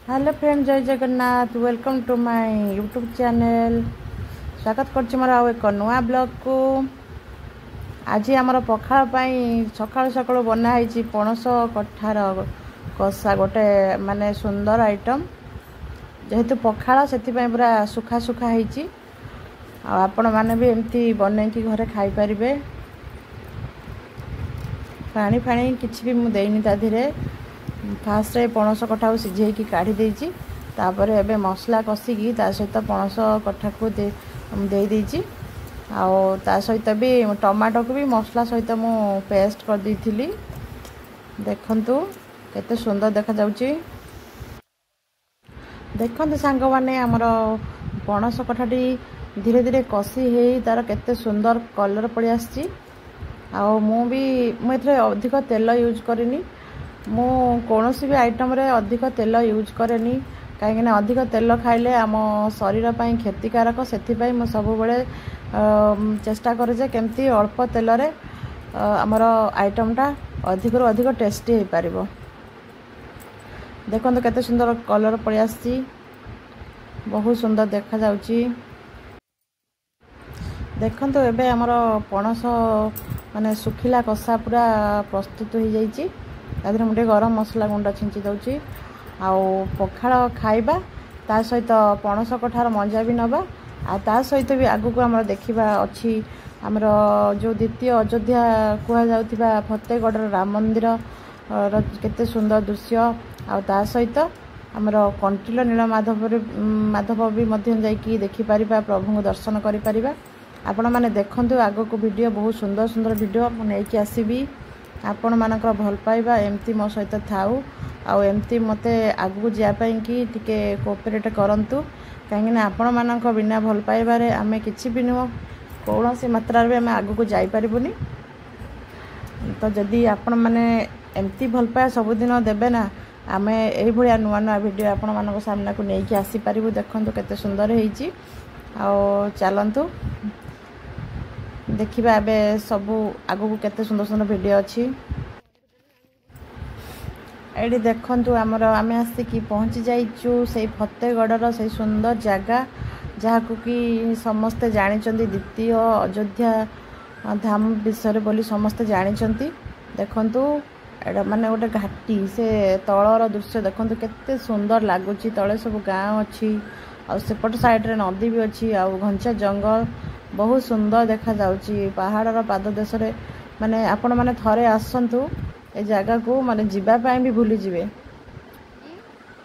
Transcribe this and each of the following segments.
Hello friend, जय Jagannath. Welcome to my YouTube channel. स्वागत करछि मोर आउ एक नुआ ब्लॉग को। आज आमर पखाड़ सकाळु सकाळु बना है पणस कठार कषा, गोटे माने सुंदर आइटम। जेहेतु पखाड़ से पूरा सुखा सुखा है। आपण मैंने भी एमती बन घरे खाई पारिबे। पानी फाणी किछि भी मु देनी ता धीरे। फास्ट पणस कठा को सिझेकी काढ़ी देइछि। तापरे एबे मसला कषिकी ता सहित पणस कठा को दे देइछि। आउ ता सहित भी टमाटो को भी मसला सहित मु पेस्ट कर देइथिली। देखंतु केते सुंदर देखा जाउछि। देखंतु सांग माने हमर पणस कठाटी धीरे धीरे कषि हे तार केते सुंदर कलर पड़ी आछि। आउ मु एथरे अधिक तेल यूज करेनी। मु कौनसी भी आइटम रे अधिक तेल यूज करेनी, कहीं अधिक तेल खाइले आम शरीर ପାଇଁ क्षतिकारक। से मु सब बेले चेष्टा करे जे केमती अल्प तेल रे हमर आइटमटा अधिक रु अधिक टेस्टी हो पारिबो। देखंतु केते सुंदर कलर पड़ी आछि, बहुत सुंदर देखा जाउछि। देखंतु एबे हमर पणस माने सुखिला कषा पूरा प्रस्तुत हो जाइछि। तादरे मुझे गरम मसला गुंड छिंची दउछि। आउ पखाड़ खाइबा ता सहित पणस कठार मजा भी नबा। आ ता सहित भी आगु को हमर देखिबा अछि हमर जो द्वितीय अयोध्या कुहा जाउथिबा फतेगढ़ राम मंदिर केते सुंदर दृश्य। आ ता सहित हमर कंटिल नीलमाधव भी मध्य जाइकी देखि परिबा, प्रभु को दर्शन करि परिबा। आपण माने देखंतु आगु को वीडियो बहुत सुंदर सुंदर वीडियो नै कि आसीबी। आपण मानकर भल पाइबा एमती मो सहित थाउ। आउ एमती मते आगु जापाई कि टिके कोऑपरेट करंतु, कहीं आपण मानक बिना भल पाइबारे आमे किछि भी नुह कौन सी मात्रा रे आमे आगु को जाई परिबुनी। तो जदि आपण माने एमती भल पाए सबुदिन देबे ना, आमे एई भलिया नुआ नुआ वीडियो आपण मानक सामना को नेकी आसी परिबु। देखंतु केते सुंदर हेइची। आउ चलंतु देखिबा एबे सबु आगु को केते सुंदर सुंदर वीडियो अछि। एडी देखंतु हमर आमे आसी पहुंची जाइछु से फतेगढ़ से सुंदर जगह जहाँ को कि समस्ते जानिचंती द्वितीय अयोध्या धाम विषय बोली समस्ते जानिचंती। देखंतु एडा माने गोटे घाटी से तलर दृश्य देखंतु केते सुंदर लागुची। तळे सब गाँव अछि आ सेपट साइड रे नदी भी अछि। आ घंचा जंगल बहुत सुंदर देखा जाउची। पहाड़र पाद देश रे माने आपण माने थरे आसंतु ए जगह को माने जीवा पाए भी भूली जिवे।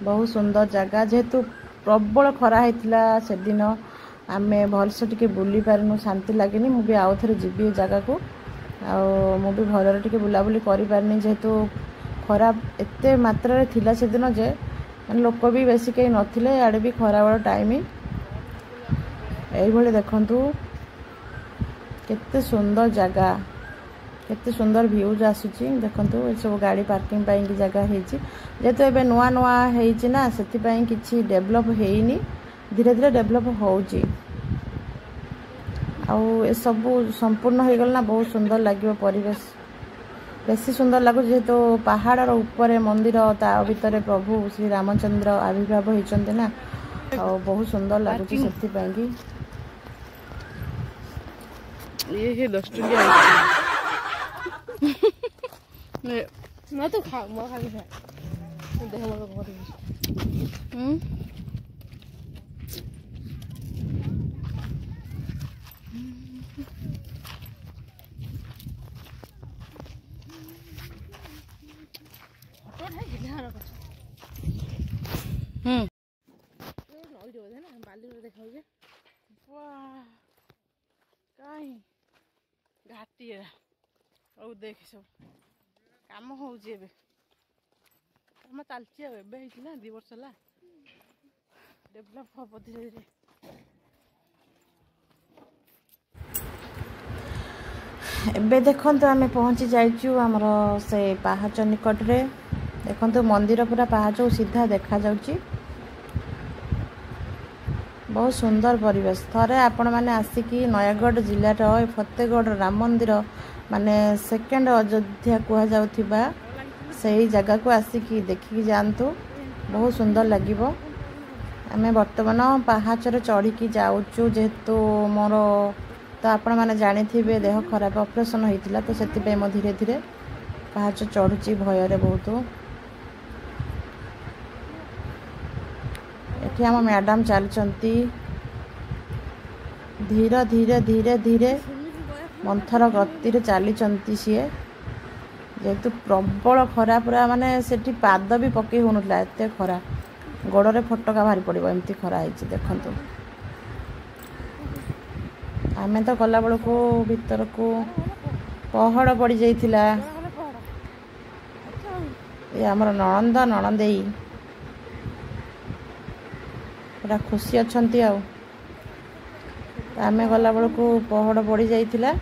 बहुत सुंदर जगह। जेहेतु प्रबल खरा हेतिला से दिन आमे भल से टिके बुली पारनु, शांति लागेनी। मु भी आउ थरे जिबी जगह को। आ मु भी भलरे टिके बुलाबुली करि पारनी। जेहेतु खरा एते मात्रा रे थिला से दिन जे माने लोक भी बेसी केही नथिले। आडे भी खरा वाला टाइम एई भले देखंतु केते सुंदर जगह, केते सुंदर व्यूज आसुची। देखंतु ए सब गाड़ी पार्किंग पाई की जगह हेची। जेतो एबे नुआ नुआ हेची ना, सेति पाई किछि डेवलप हेइनी, धीरे धीरे डेवलप होउची। आउ ए सब संपूर्ण हो गल ना, बहुत सुंदर लागियो परिवेश। बेसी सुंदर लागु जेतो पहाड़र ऊपर मंदिर, ता भीतर प्रभु श्री रामचंद्र आविर्भाव हेचंते ना। आउ बहुत सुंदर लागुची सेति पाई की। ये 10 टकिया मैं तो खा मैं खा देख लो बहुत घाटी और देख सब काम होउची। एबे काम चलची। एबे हेची ना 2 वर्ष ला डेवलप हो धीरे धीरे। एबे देखंतु आमे पहुंची जाइछु हमर से पहाच निकट रे। देखंतु मंदिर पूरा पहाच सीधा देखा जाउची। बहुत सुंदर परिवेश। थरे आपण माने आसिकी नयागढ़ जिल्ला रो फतेगढ़ राम मंदिर माने सेकेंड अयोध्या कुहा जाउथिबा सही जगह को आसिकी देखिकी जानतु। बहुत सुंदर लगे। आम बर्तमान पहाचर चढ़ी जाऊँ जेहेतु मोर तो आपण मैंने जानी थे देह खराब ऑपरेशन होता तो से मो धीरे धीरे पहाच चढ़ुची भयर बहुत। ये आम मैडम चलती धीरे धीरे धीरे धीरे मंथर गति चली सी जेहेतु प्रबल खरा पूरा माने सेठी पाद भी पकई हो एत खरा गोड़े फटका बाहरी पड़ो एमती खरा है देखु। आमे तो गला बेल को भीतर को पहाड़ पड़ जाइथिला। ये आमर नणंद नणंदेई पूरा खुशी अच्छी आमे गला बेल को पहाड़ पड़ जाइथिला।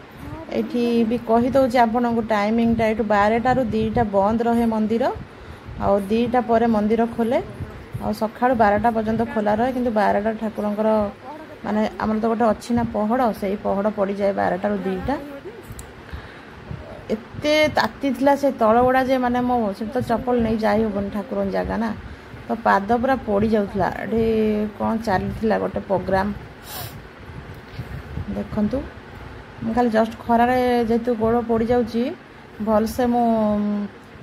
एठी भी कही दउछि आपन को टाइमिंग टा 12 रु 2 बंद रहे मंदिर आ 2 पर मंदिर खोले आ सकाळ 12 पर्यंत खोला रहे किंतु 12 ठाकुरंकर माने हमर तो गोटे अच्छी ना पहाड़ से पहाड़ पड़ जाए 12 रु 2 एते ताती थिला से तळ गुड़ा जे माने मो से तो चप्पल नहीं जाई होबन ठाकुरन जगह ना तो पाद पूरा पड़ी जाउथला। एठी कोन चलीथिला गोटे प्रोग्राम देखंतु खाली जस्ट खरारे जेहेतु गोड़ पड़ जाऊँगी भलसे मु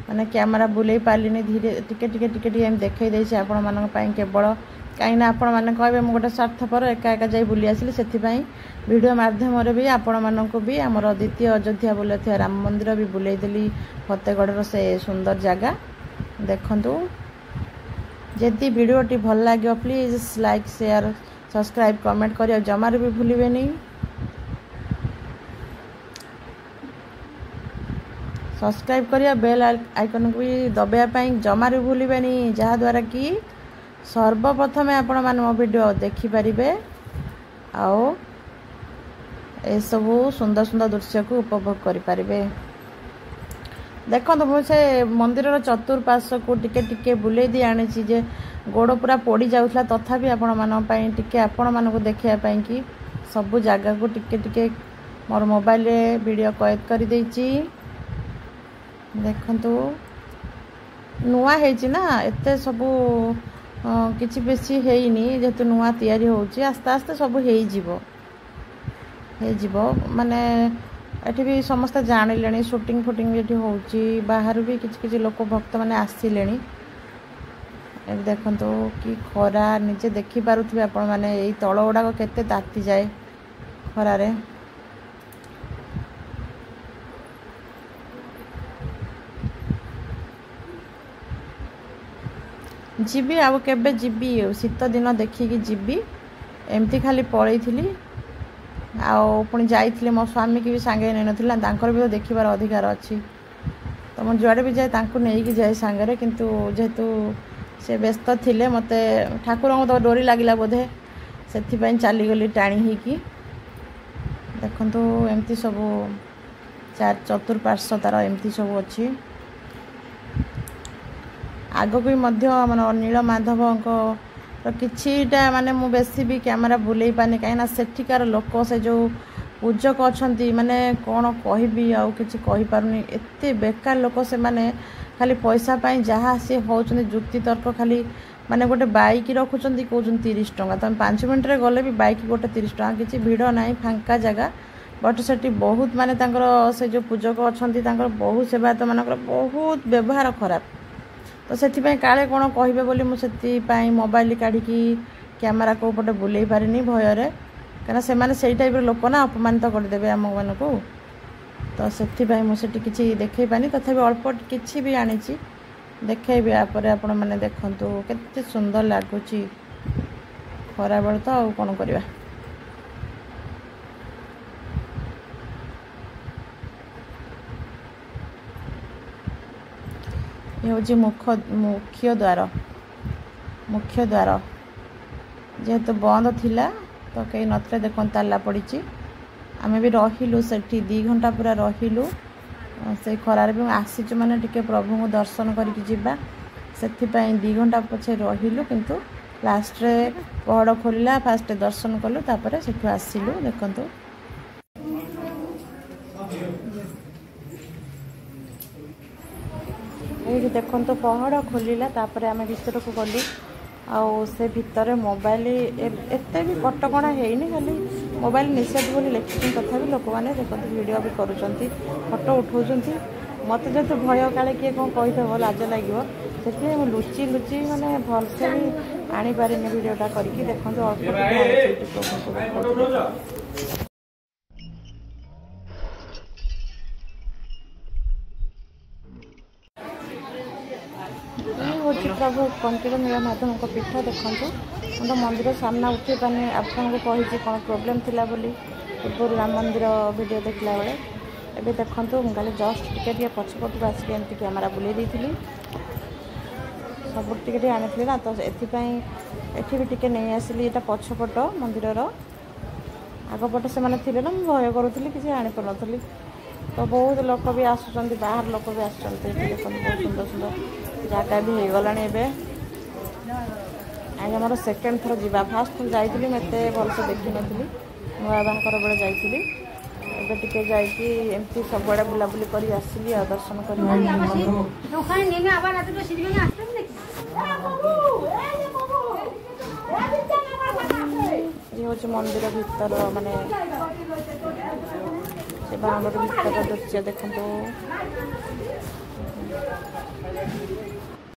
माने कैमरा बुले पार्लिनी धीरे टिके टिके टिके टिके देखई देछि आपण मानन पई केवल कहीं आपण माने कहबे मु गोटे स्वार्थपर एका एका जाई बुली आसिली सेथिपई वीडियो माध्यम रे भी आपण माननको भी हमर द्वितीय अयोध्या बुलेथिया राम मंदिर भी बुले देली फतेगढ़ से सुंदर जगह देखंतु। जदि वीडियोटी भल लागियो please like share subscribe comment करियो जमार भी भूलिबे नहीं। सब्सक्राइब करिया बेल आइकन को भी दबाया जमार भी भूलिबे नहीं जहाद्वारा कि सर्वप्रथम आपण मान मो वीडियो देखिपारे आओ ए सबू सुंदर सुंदर दृश्य को उपभोग करें। देखो मुझे मंदिर चतुर्पार्श्व को टिके टिके बुले दी आनी जे गोड़ पूरा पड़ जाऊला तथापि आपण मान टिके आपण मान को देखापी कि सबू जगह को टिके टिके मोर मोबाइल रे वीडियो कैद कर देछि। देखंतु नुआ है ना एते सबू किछि बेसी हेइनी जेतु नुआ तैयारी होउची आस्ते आस्ते सब हे जीवो माने एठी भी समस्त जानिलेनी शूटिंग फुटिंग जेठी होउची बाहर भी किछि किछि लोक भक्त माने आसिलेनी। ए देखंतु कि खरा निजे देखि पारुथबे आपण माने एई तळ गुडा केते ताती जाए खरा रे। जीबी आउ केबे जीबी शीत दिन देखिकी जीबी एमती खाली पड़े थी आउ पुणी जाइए मो स्वामी की भी सांगे नहीं नथिला तांकर भी तो देखिबार अधिकार अच्छी तो मैं जुआड़े भी जाए तांको नहीं जाए सांगरे किंतु जेहेतु से व्यस्त थिले मते ठाकुर को तो डोरी लागिला बोधे से चलीगली टाणी ही देखंतु एमती सब चतुर्पार्श्व तार एमती सब अच्छी। आग भी नील माधव किछिटा माने मु बेसी भी कैमरा बुले पानी कहीं सेठिकार लोक से जो पूजक अच्छा माने कौन कहबी आउ किछि कहि पारुनी एते बेकार लोक से माने खाली पैसा पाई जहाँ सी होचंदी जुक्ति तर्क खाली माने गोटे बाइक रखुचंदी कहउचंदी 30 टंका तुम 5 मिनट रे गले भी बाइक गोटे 30 टंका किछि भिड़ नाही फांका जगह बट सेठी बहुत माने तांकर से जो पूजक अच्छी तांकर बहुत सेवायत मानकर बहुत व्यवहार खराब तो से काले कौन कहे बोली मुझे मोबाइल काढ़ी कैमेरा को पटे बुले पारिनी भयर कहीं से टाइप लोक ना अपमानित करदे आम मान को तो से मुझे किसी देखे पानी तथा अल्प किसी भी आनी देखेबी यापर आपण मैंने देखु केते सुंदर लगुच खरा बेल तो आउ कौन करवा। ये हूँ मुख्य द्वार जेहेतु बंद थिला तो कहीं नथिले देखो ताला पड़ी आमे भी रहिलु सेठी 2 घंटा पूरा रहिलु से खरार भी आसीचु माने टिके प्रभु को दर्शन करके जीवा से 2 घंटा पछे रहिलु किंतु लास्ट रे पहड़ खोलिला फास्ट दर्शन कलु तापर सेठु आसिलु देखंतु। ये देखो पहाड़ खोलिला तापर आम भीतर को गलु आउ से भितर मोबाइल एत भी कटकणा है खाली मोबाइल निषेध बोली लिखी तथा लोक मैंने देखते वीडियो भी करुँच फोटो उठाऊँ मत जो भय काले किए कौन कहीदेव लाज लगे से लुचि लुचि मैंने भलसे भी आनीपारे वीडियोटा करके देखते हूँ प्रभु कंटीर नीलमाधव पीठ देखो मंदिर सामना उठे पाने आपको कही कौन प्रोब्लेम थिला बोली पूर्व राम मंदिर वीडियो देखला बेले एबे देखंतु मुझे जस्ट टिके पछपट को आसिक एमती कैमेरा बुले दी सब टिके आनी ना तो एथि भी टिके नहीं आसिली यहाँ पछपट मंदिर आगपटे से मैंने थे ना भय करूली किसी आनीपारी तो बहुत लोक भी आसुँच बाहर लोक भी आसुँच देखो बहुत सुंदर सुंदर जगह भी हो गला आज आम सेकेंड थर जावा फास्ट थर जाइली मत भलसे देखी नी नुआ बाहर बेले जाइली एबे टिके जाइकी एमती सबुआड़े बुलाबुली कर आसिली दर्शन कर ये हूँ मंदिर भीतर माने बाहर भीतर दृश्य देखो